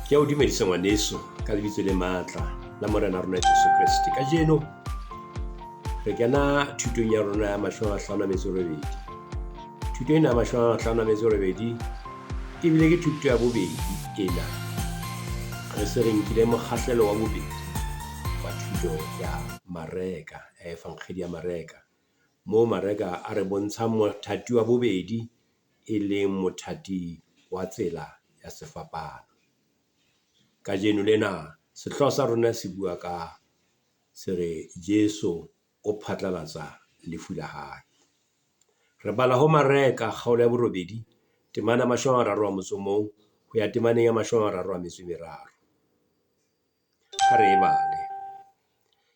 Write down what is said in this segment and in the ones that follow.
Ke a o dumedisa ngwaneso ka lebitso le matla la morena rona Jesu Kriste. Ka jeno re kena thutong ya rona ya 58. Thuto ena ya 58 ebile ke thuto ya bobedi ena. Re se re nkile mokgahlelo wa bobedi wa thuto ya mareka, efankgedi ya mareka, mo mareka a re bontsha mothati wa bobedi e leng mothati wa tsela ya sefapano. Ka jeno lena sehloho sa rona se bua ka se re Jesu o phatlalatsa lefu la hae. Re bala ho mareka kgaolo ya borobedi temana 31 ho ya temaneng ya 33. Ha re e bale.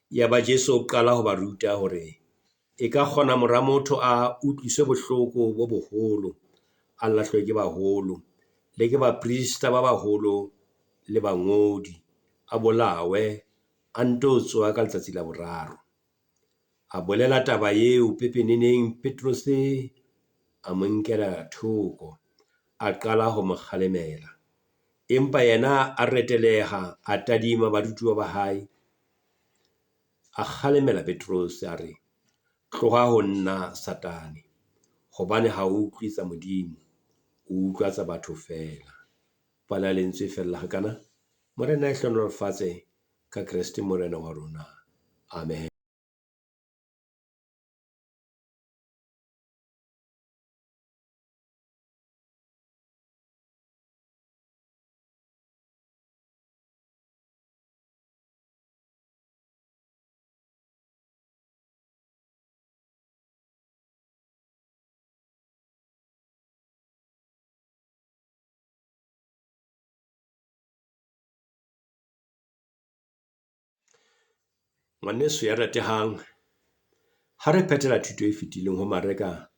Ya ba Jesu o qala ho ba ruta hore e ka kgona mora motho a utlwiswe bohloko bo boholo, a lahlwe ke baholo le ke baprista ba baholo le bangodi, a bolawe, a nto tswa ka letsatsi la boraro. A bolela taba eo pepeneneng Petrus a mo nkela thoko, a qala ho mo kgalemela. Empa yena a reteleha, a tadima barutuwa ba hae, a kgalemela Petrus a re, tloha ho nna Satane, hobane ha o utlwi tsa Modimo, o utlwa tsa batho fela. Pala lentswe fela hakana. Morena e hlonolofatse ka Kriste morena wa rona. Amen. Ngwaneso ya ratehang, ha re phethela thuto e fetileng ho mareka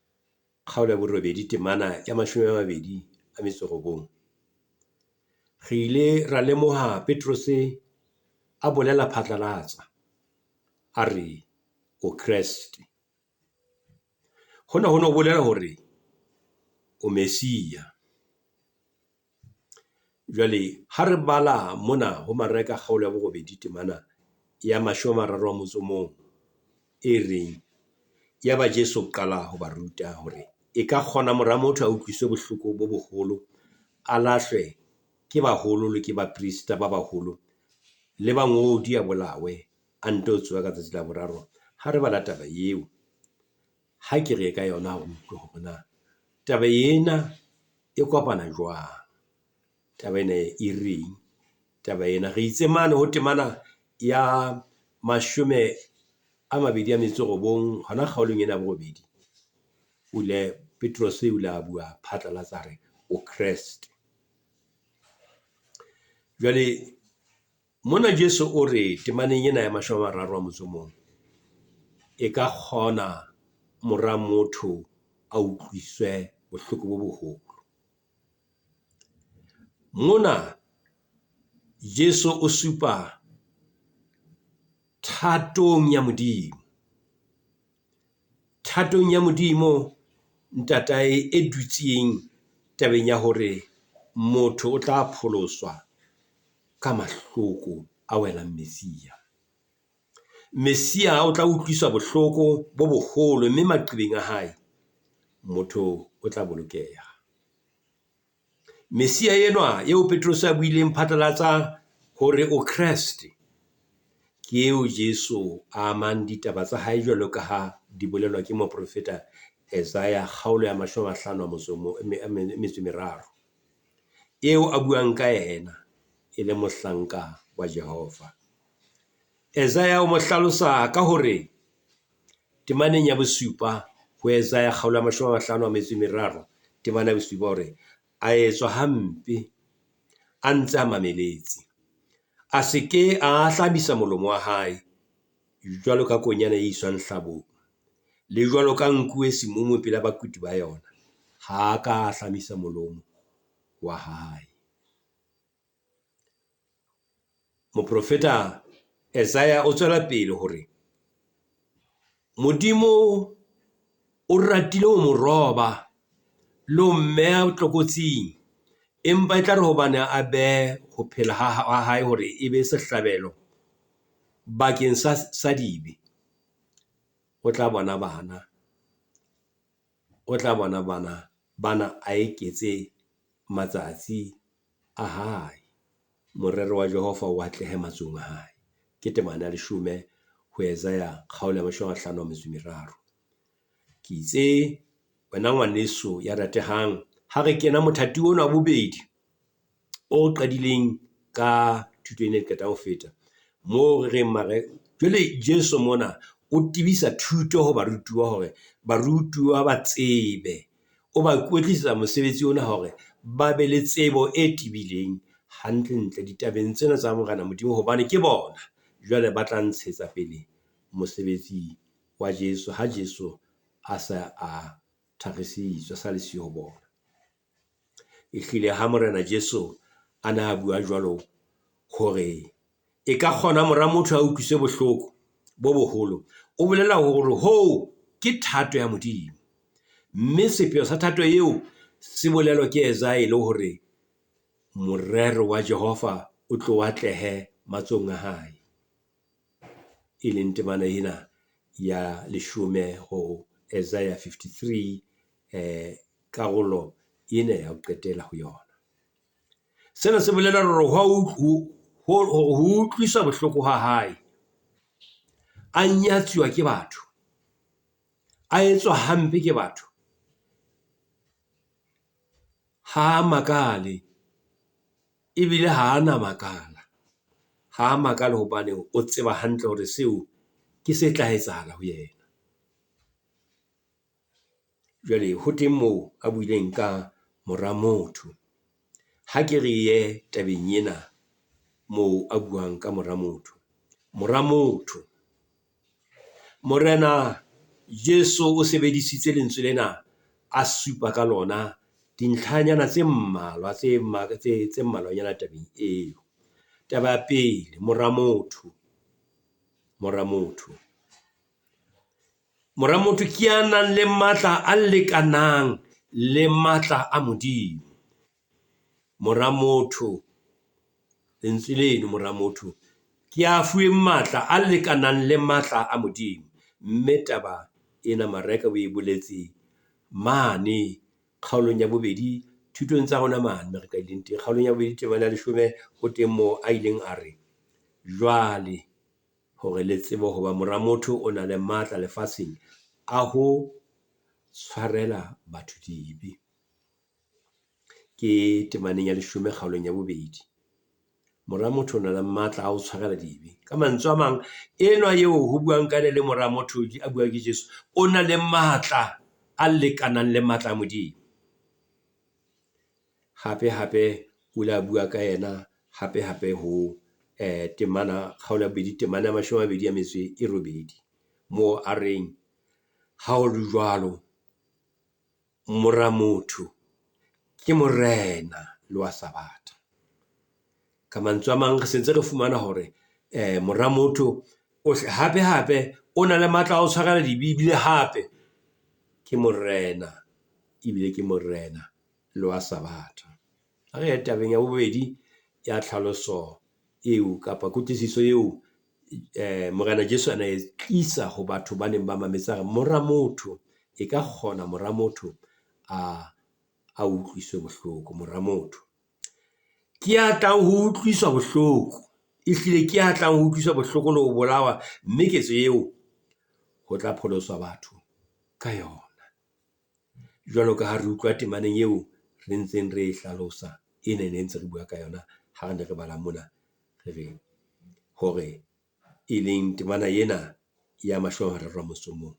kgaolo ya borobedi temana ya 29, re ile ra lemoha Petrus a bolela phatlalatsa a re o Kriste. Hona ho bolela hore o Mesia. Jwale ha re bala mona ho mareka kgaolo ya borobedi temana ya 31 e reng ya ba Jesu qala ho ba ruta hore e ka kgona mora motho a utlwiswe bohloko bo boholo, a lahlwe ke baholo le ke baprista ba baholo le bangodi, a bolawe, a nto tswa ka letsatsi la boraro. Ha re bala taba eo, ha ke re ka yona ho utlwe hore na taba ena e kopana jwang, taba ena e reng, taba ena re itse mane ho temana ya 29 hona kgaolong ena ya borobedi, Petrus o ile a bua phatlalatsa re o Kriste. Jwale mona Jesu o re temaneng ena ya 31 e ka kgona mora motho a utlwiswe bohloko bo boholo. Mona Jesu o supa thatong ya Modimo. Thatong ya Modimo ntatae e dutseng tabeng ya hore motho o tla pholoswa ka mahloko a welang Mesia. Mesia o tla utlwiswa bohloko bo boholo, mme maqebeng a hae motho o tla bolokeha. Mesia enwa eo Petrus a buileng phatlalatsa hore o Kriste, ke eo Jesu a amang ditaba tsa hae jwalo ka ha di bolelwa ke moprofeta Isaiah kgaolo ya 53, eo a buang ka yena e le mohlanka wa Jehova. Isaiah o mo hlalosa ka hore temaneng ya bosupa ho Isaiah kgaolo ya 53 temana ya bosupa hore a etswa hampe, a ntse a mameletse, a seke a hlabisa molomo wa hae jwalo ka konyana e iswang hlabong, le jwalo ka nku e semumu pela bakuti ba yona, ha ka hlamisa molomo wa hae. Moprofeta Isaiah o tswela pele hore Modimo o ratile ho mo roba le ho mmeha tlokotsing, empa e tla re hobane a be ho phela ha hae hore e be sehlabelo bakeng sa dibe, o tla bona bana a eketse matsatsi a hae. Morero wa Jehova o atlehe matsong a hae. Ke temana ya 10 ho Yesaya kgaolo ya 53. Ke itse wena ngwaneso ya ratehang, ha re kena mothati ona wa bobedi o qadileng ka thuto ena e qetang ho feta, moo re reng jwale Jesu mona o tibisa thuto ho barutuwa hore barutuwa ba tsebe, o ba kwetlisetsa mosebetsi ona hore ba be le tsebo e tibileng hantle ditabeng tsena tsa Morena Modimo, hobane ke bona jwale ba tla ntshetsa pele mosebetsi wa Jesu ha Jesu a sa a thagisitswe, sa le siyo bona. Ehlile ha Morena Jesu a na a bua jwalo hore e ka kgona mora motho a utlwise bohloko bo boholo, o bolela hore ho ke thato ya Modimo, mme sepheo sa thato eo se bolelwa ke Yesaya le hore morero wa Jehova o tlo atlehe matsong a hae, e leng temana ena ya 10 ho Isaiah 53 karolo ena ya ho qetela ho yona. Sena se bolela hore ho utlwisa bohloko ha hae, a nyatsiwa ke batho, a etswa hampe ke batho, ha makale ebile ha ana makala, ha makale hobane o tseba hantle hore seo ke se tla etsahala ho yena. Jwale ho teng moo a buileng ka mora motho. Ha ke re ye tabeng ena moo a buang ka mora motho, Morena Jesu o sebedisitse lentswe lena a supa ka lona dintlhanyana tse mmalwanyana tabeng eo. Taba ya pele, mora motho ke ya nang le matla a lekanang le matla a Modimo. Mora motho, lentswe leno mora motho, ke a fuwe matla a lekanang le matla a Modimo. Mme taba ena Mareka o e boletse mane kgaolong ya 2 thutong tsa rona mane re ka ileng teng, kgaolong ya 2 temana ya 10 ho teng moo a ileng a re, jwale hore le tsebe hoba mora motho o na le matla lefatsheng a ho tshwarela batho dibe. Ke temaneng ya 10 kgaolong ya 2. Mora motho o na le matla a ho tshwarela dibe. Ka mantswe a mang, enwa eo ho buang ka le mora motho a buang ke Jesu, o na le matla a lekanang le matla a Modimo. Hape o la bua ka yena hape ho temana kgaolo ya 2 temana ya 28 moo a reng, ha o le jwalo mora motho ke morena le wa Sabatha. Ka mantswe a mang re sentse re fumana hore mora motho hape o na le matla a ho tshwarela dibibile, hape ke morena ebile ke morena le wa Sabatha. Ha re ya tabeng ya 2 ya tlhaloso eo kapa kutlwisiso eo Morena Jesu ana e tlisa ho batho ba neng ba mametsa mora motho e ka kgona mora motho a utlwiswe bohloko. Mora motho ke a tlang ho utlwiswa bohloko, ehlile ke a tlang ho utlwiswa bohloko le ho bolawa, mme ketso eo ho tla pholoswa batho ka yona. Jwalo ka ha re utlwa temaneng eo re ntseng re e hlalosa, e ne ntse re bua ka yona ha re ne re bala mona, re reng hore e leng temana ena ya 31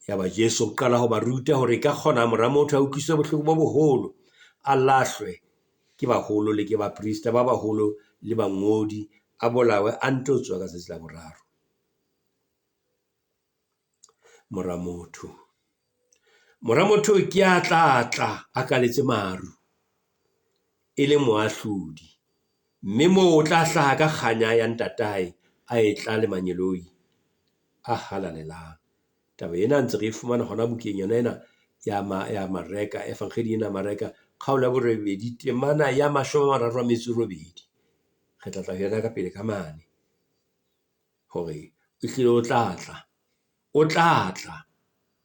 ya ba Jesu o qala ho ba ruta hore ka kgona mora motho a utlwiswe bohloko bo boholo, a lahlwe ke baholo le ke baprista ba baholo le bangodi, a bolawe a nto tswa ka tsatsi la boraro. Mora motho ke a tla a kaletse maru e le moahlodi, mme moo o tla hlaha ka kganya ya ntatae a e tla le manyeloi a halalelang. Taba ena ntse re e fumana hona bukeng yona ena ya Mareka, Evangeli ena Mareka kgaolo ya borobedi temana ya 38 re tla tla yena ka pele ka mane hore o hlile o tlatla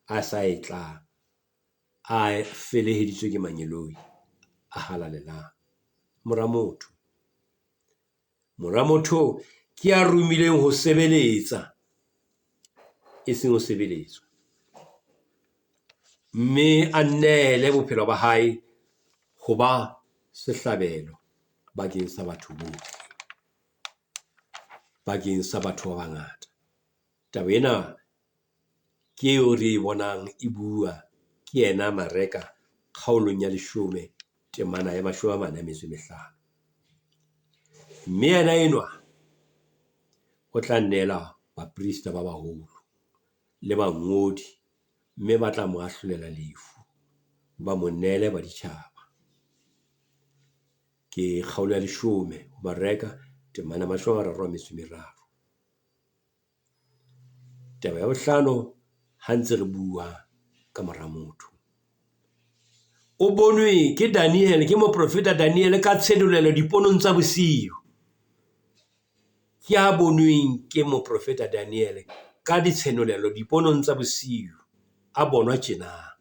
a sa etla a feleheditswe ke manyeloi a halalelang. Mora motho ke a rumileng ho sebeletsa e seng ho sebeletswa, mme a nnele bophelo ba hae ho ba sehlabelo bakeng sa batho bohle, bakeng sa batho ba bangata. Taba ena ke eo re bonang e bua ke yena Mareka kgaolong ya 10 temana ya 45, mme yena enwa o tla nnela baprista ba baholo le bangodi, mme ba tla mo ahlolela lefu, ba mo nnele baditjhaba. Ke kgaolo ya 10 Mareka temana 33. Taba ya 5 ha ntse re bua ka mora motho, o bonwe ke Daniel, ke moprofeta Daniel ka tshedolelo diponong tsa bosiu. Ke a bonweng ke moprofeta Daniel ka ditshenolelo diponong tsa bosiu a bonwa tjena.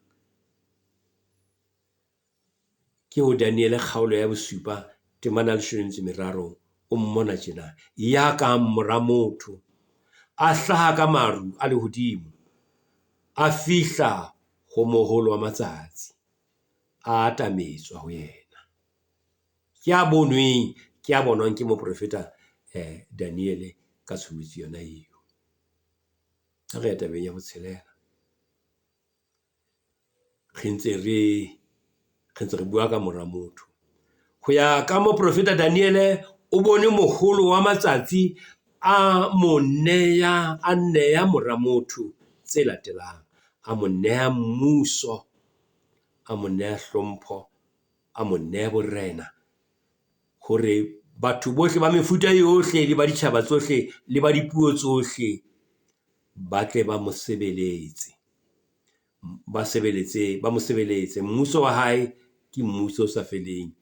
Ke ho Daniel kgaolo ya 7 temana 13 o mmona tjena, ya ka mora motho a hlaha ka maru a lehodimo, a fihla ho moholo wa matsatsi, a atametswa ho yena. Ke a bonwang ke moprofeta Daniel ka tshobetso yona eo. Ha re ya tabeng ya botshelela, re ntse re bua ka mora motho. Ho ya ka moprofeta Daniel, o bone moholo wa matsatsi a nneya mora motho tse latelang: a mo neha mmuso, a mo neha hlompho, a mo neha borena, hore batho bohle ba mefuta yohle le ba ditjhaba tsohle le ba dipuo tsohle ba tle ba mo sebeletse, ba mo sebeletse. Mmuso wa hae ke mmuso o sa feleng,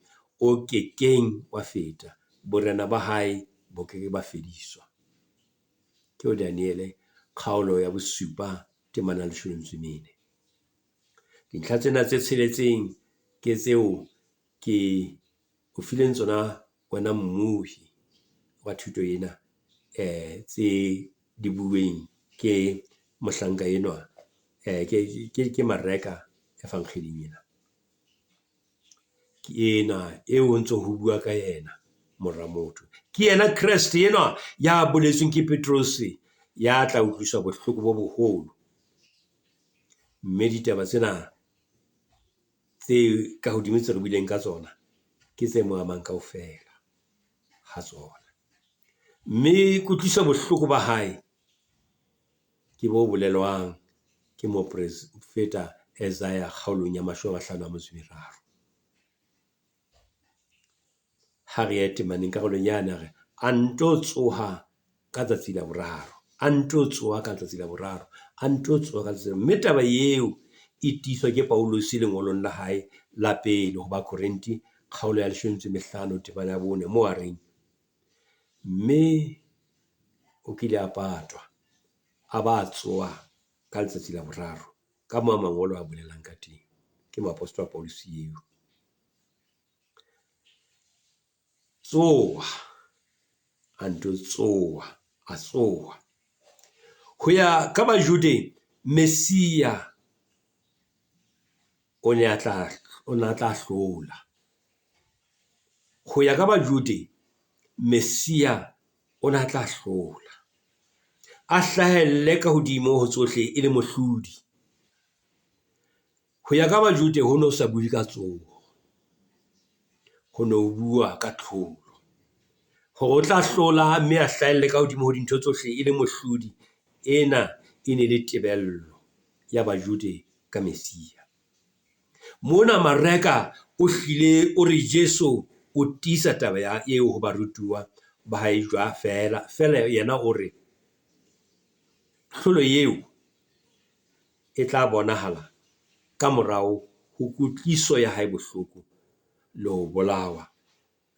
o kekeng wa feta, borena ba hae bo keke ba fediswa. Ke o Daniel kgaolo ya 7 temana 14. Dintlha tsena tse tsheletseng ke tseo ke o fileng tsona wena mmuhi wa thuto ena, tse di bueng ke mohlanka enwa, ke Mareka ya Fankgeding ena. Ke ena eo ho ntso ho bua ka yena mora motho. Ke yena Kreste enwa ya boletsweng ke Petrus, ya tla utlwiswa bohloko bo boholo. Mme ditaba tsena tse ka hodimo tse re bileng ka tsona ke tse mo amang kaofela ha tsona. Mme kutlwisa bohloko ba hae ke bo bolelwang ke moprofeta Isaiah kgaolong ya 53. Ha re ya temaneng karolong yana, re a nto tsoha ka tsatsi la boraro, mme taba eo e tiswa ke Paulus lengolong la hae la pele ho Bakorenti kgaolo ya 15 temana ya 4, moo a reng, mme o kile a patwa a ba tsoha ka letsatsi la boraro, ka moo mangolo a bolelang ka teng. Ke moapostolo Paulus eo. A tsoha. Ho ya ka Bajude, Mesia o ne a tla hlola. Ho ya ka Bajude, Mesia o ne a tla hlola, a hlahelle ka hodimo ho tsohle e le mohlodi. Ho ya ka Bajude ho no sa bue ka tsoho, ho no bua ka tlholo, hore o tla hlola mme a hlahelle ka hodimo ho dintho tsohle e le mohlodi. Ena e ne le tebello ya Bajude ka Mesia. Mona Mareka o hlile o re Jesu o tiisa taba ya eo ho barutuwa ba hae jwa fela yena o re tlholo eo e tla bonahala ka morao ho kutliso ya hae bohloko le ho bolawa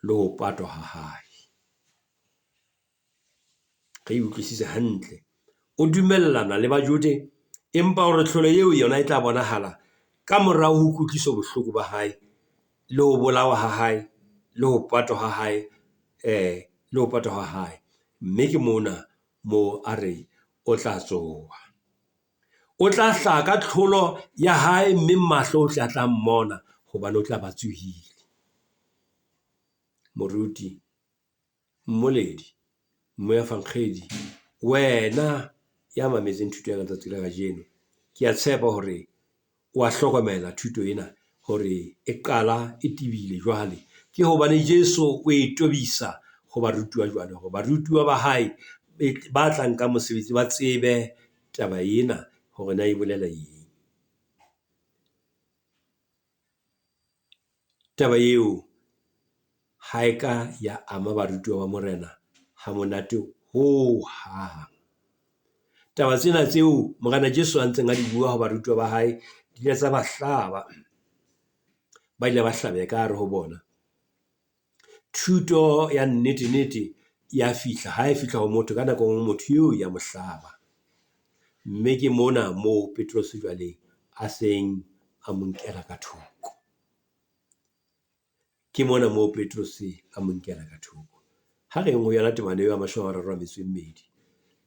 le ho patwa ha hae. Re utlwisise hantle, o dumellana le Bajude, empa hore tlholo eo yona e tla bonahala ka morao ho kutliso bohloko ba hae, le ho bolawa ha hae, le ho patwa ha hae, le ho patwa ha hae. Mme ke mona moo a re o tla tsoha, o tla hlaha ka tlholo ya hae, mme mahlo o tla tla mmona hobane o tla ba tsohile. Moruti, mmoledi, moefankgedi, wena ya mametseng thuto ya ka tsatsi la kajeno, ke a tshepa hore o a hlokomela thuto ena hore e qala e tibile jwale ke hobane Jesu o e tobisa ho barutiwa jwale, ho barutiwa ba hae ba tlang ka mosebetsi ba tsebe taba ena hore na e bolela eng. Taba eo ha e ka ya ama barutiwa ba morena ha monate ho hang. Taba tsena tseo morena Jesu a ntseng a di bua ho barutiwa ba hae di ile tsa ba hlaba, ba ile ba hlabeha ka hare ho bona. Thuto ya nnete ya fihla, ha e fihla ho motho ka nako nngwe motho eo ya mo hlaba. Mme ke mona moo Petrus jwale a seng a mo nkela ka thoko. Ke mona moo Petrus a mo nkela ka thoko. Ha re ngwe yona temane eo ya 32,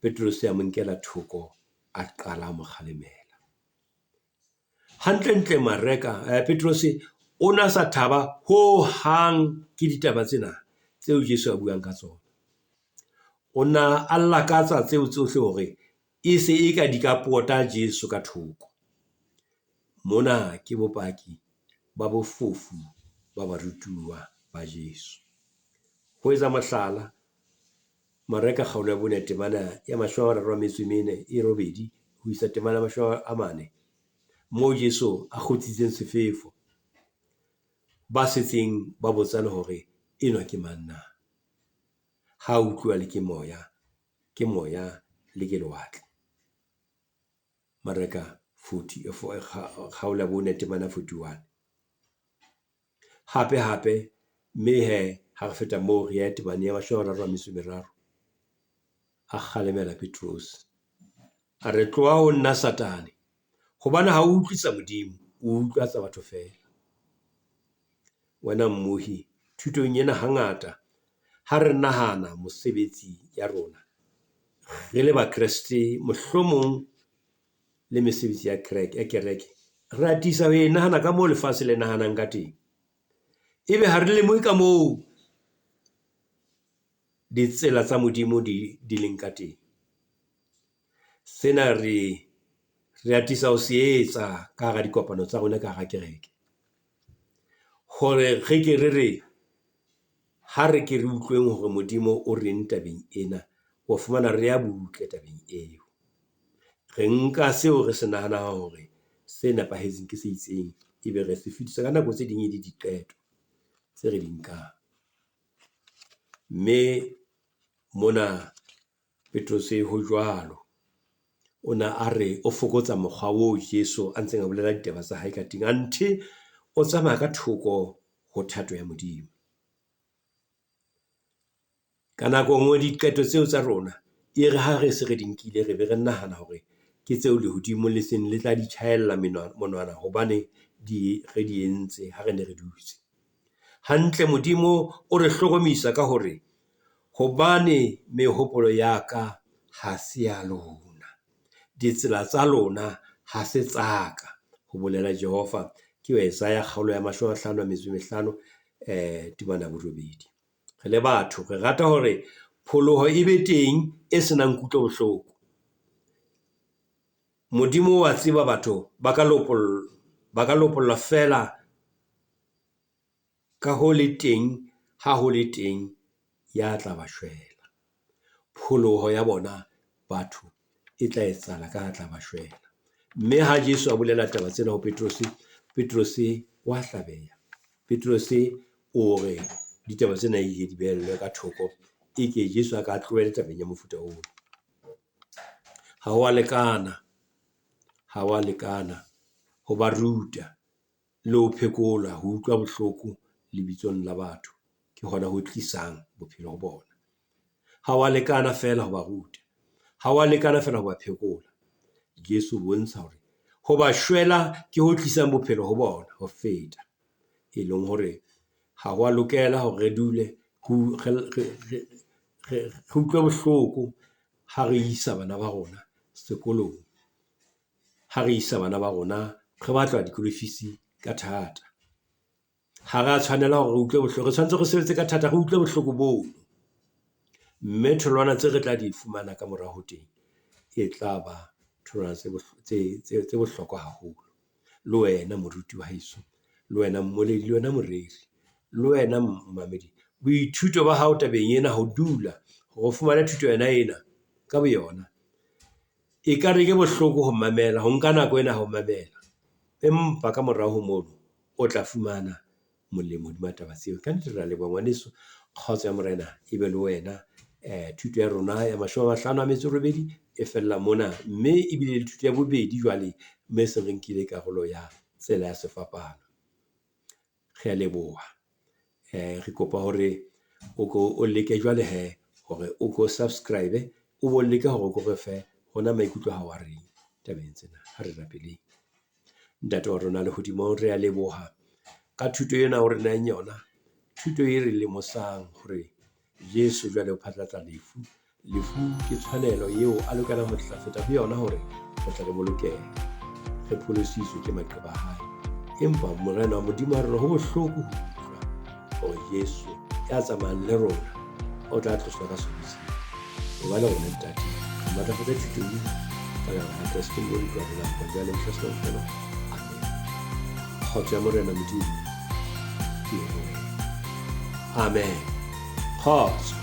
Petrus a mo nkela thoko, a qala a mo kgalemela. Hantle mareka, Petrus o na sa thaba ho hang ke ditaba tsena tseo Jesu a buang ka tsona. O na a lakatsa tseo tsohle hore e se e ka di ka pota Jesu ka thoko. Mona ke bopaki ba bofofu ba barutiwa ba Jesu. Ho etsa mohlala, mareka kgaolo ya bone temana ya 34 ho isa temana 40, moo Jesu a kgotsitseng sefefo, ba setseng ba botsana hore enwa ke mang na. Ha utlwa le ke moya le ke lewatle. Mareka 40 kgaolo ya bone temana 41. Hape mme ha re feta moo re ya temane ya 33, a kgalemela Petrus, a re tloha ho nna Satane, hobane ha o utlwisa Modimo, o utlwa tsa batho fela. Wena mmohi, thutong ena hangata ha re nahana mosebetsi ya rona re le Bakreste, mohlomong le mesebetsi ya kereke, re atisa ho e nahana ka moo lefatshe le nahanang ka teng. Ebe ha re lemohe ka moo ditsela tsa Modimo di leng ka teng. Sena re atisa ho se etsa ka hara dikopano tsa rona ka hara kereke, hore re ke re ha re ke re utlweng hore Modimo o reng tabeng ena, o fumana re ya butle tabeng eo. Re nka seo re se nahanang hore se nepahetseng ke se itseng, ebe re se fetisa ka nako tse ding di diqeto tse re di nkang. Mme mona Petrus ho jwalo, o na a re o fokotsa mokgwa o Jesu a ntseng a bolela ditaba tsa hae ka teng, anthe o tsamaya ka thoko ho thato ya Modimo. Ka nako nngwe diqeto tseo tsa rona e re ha re se re di nkile, re be re nahana hore ke tseo lehodimo le seng le tla di tjhaella monwana hobane re di entse ha re ne re dutse. Hantle Modimo o re hlokomisa ka hore hobane mehopolo ya ka ha se ya lona, ditsela tsa lona ha se tsaka, ho bolela Jehova. Ke Isaiah kgaolo ya 55 temana 8. Re le batho re rata hore pholoho e be teng e senang kutlo bohloko. Modimo wa tseba batho ba ka lopolla fela ka ho le teng, ha ho le teng ya tla ba shwela. Pholoho ya bona batho e tla etsala ka tla ba shwela. Mme ha Jesu a bolela taba tsena ho Petrus wa hlabeha. Petrus o re ditaba tsena di behellwe ka thoko, e ke Jesu a ka tlohele tabeng ya mofuta oo. Ha wa lekana ho ba ruta le ho phekola, ho utlwa bohloko lebitsong la batho ke hona ho tlisang bophelo ho bona. Ha wa lekana fela ho ba ruta, ha wa lekana fela ho ba phekola. Jesu bontsha hore ho ba shwela ke ho tlisang bophelo ho bona ho feta, e leng hore ha wa lokela hore re dule re utlwe bohloko ha re isa bana ba rona sekolong, ha re isa bana ba rona re batla dikolofisi ka thata. Ha re a tshwanela hore re utlwe bohloko, re tshwanetse re sebetse ka thata, re utlwe bohloko bono. Mme tholwana tse re tla di fumana ka morao ho teng e tla ba tholwana tse bohlokwa haholo. Le wena moruti wa heso, le wena mmoledi, le wena moreri, le wena mmamedi, boithuto ba hao tabeng ena ho dula hore o fumane thuto ena ka boyona. E ka re ke bohloko ho mamela, ho nka nako ena ho mamela, empa ka morao ho mono o tla fumana molemo hodima taba tseo. Ka nnete re a leboha ngwaneso, kgotso ya Morena e be le wena. Thuto ya rona ya 58 e fella mona, mme ebile le thuto ya bobedi jwale mme se re nkile karolo ya tsela ya sefapano. Re a leboha, re kopa hore o leke jwale he hore o ko subscribe, o bo leke hore o ko re fe hona maikutlo a hao a reng tabeng tsena. Ha re rapeleng. Ntate wa rona le hodimo, re a leboha ka thuto ena o re nang yona, thuto e re lemosang hore Jesu jwale o phatlatsa lefu ke tshwanelo eo a lokelang ho tla feta ho yona hore re tle re bolokehe, re pholositswe ke maqeba a hae. Empa Morena wa Modimo a rona ho bohloko ho utlwa hore Jesu ya tsamayang le rona o tla tloswa ka sebetsing. E ba le rona ntate, matlafatsa thuto ena ka lebaka la Kristo Morena wa rona, jwale mofahlosi wa bophelo. Amen. Kgotso ya Morena Modimo ke ho wena. Amen. Kgotso.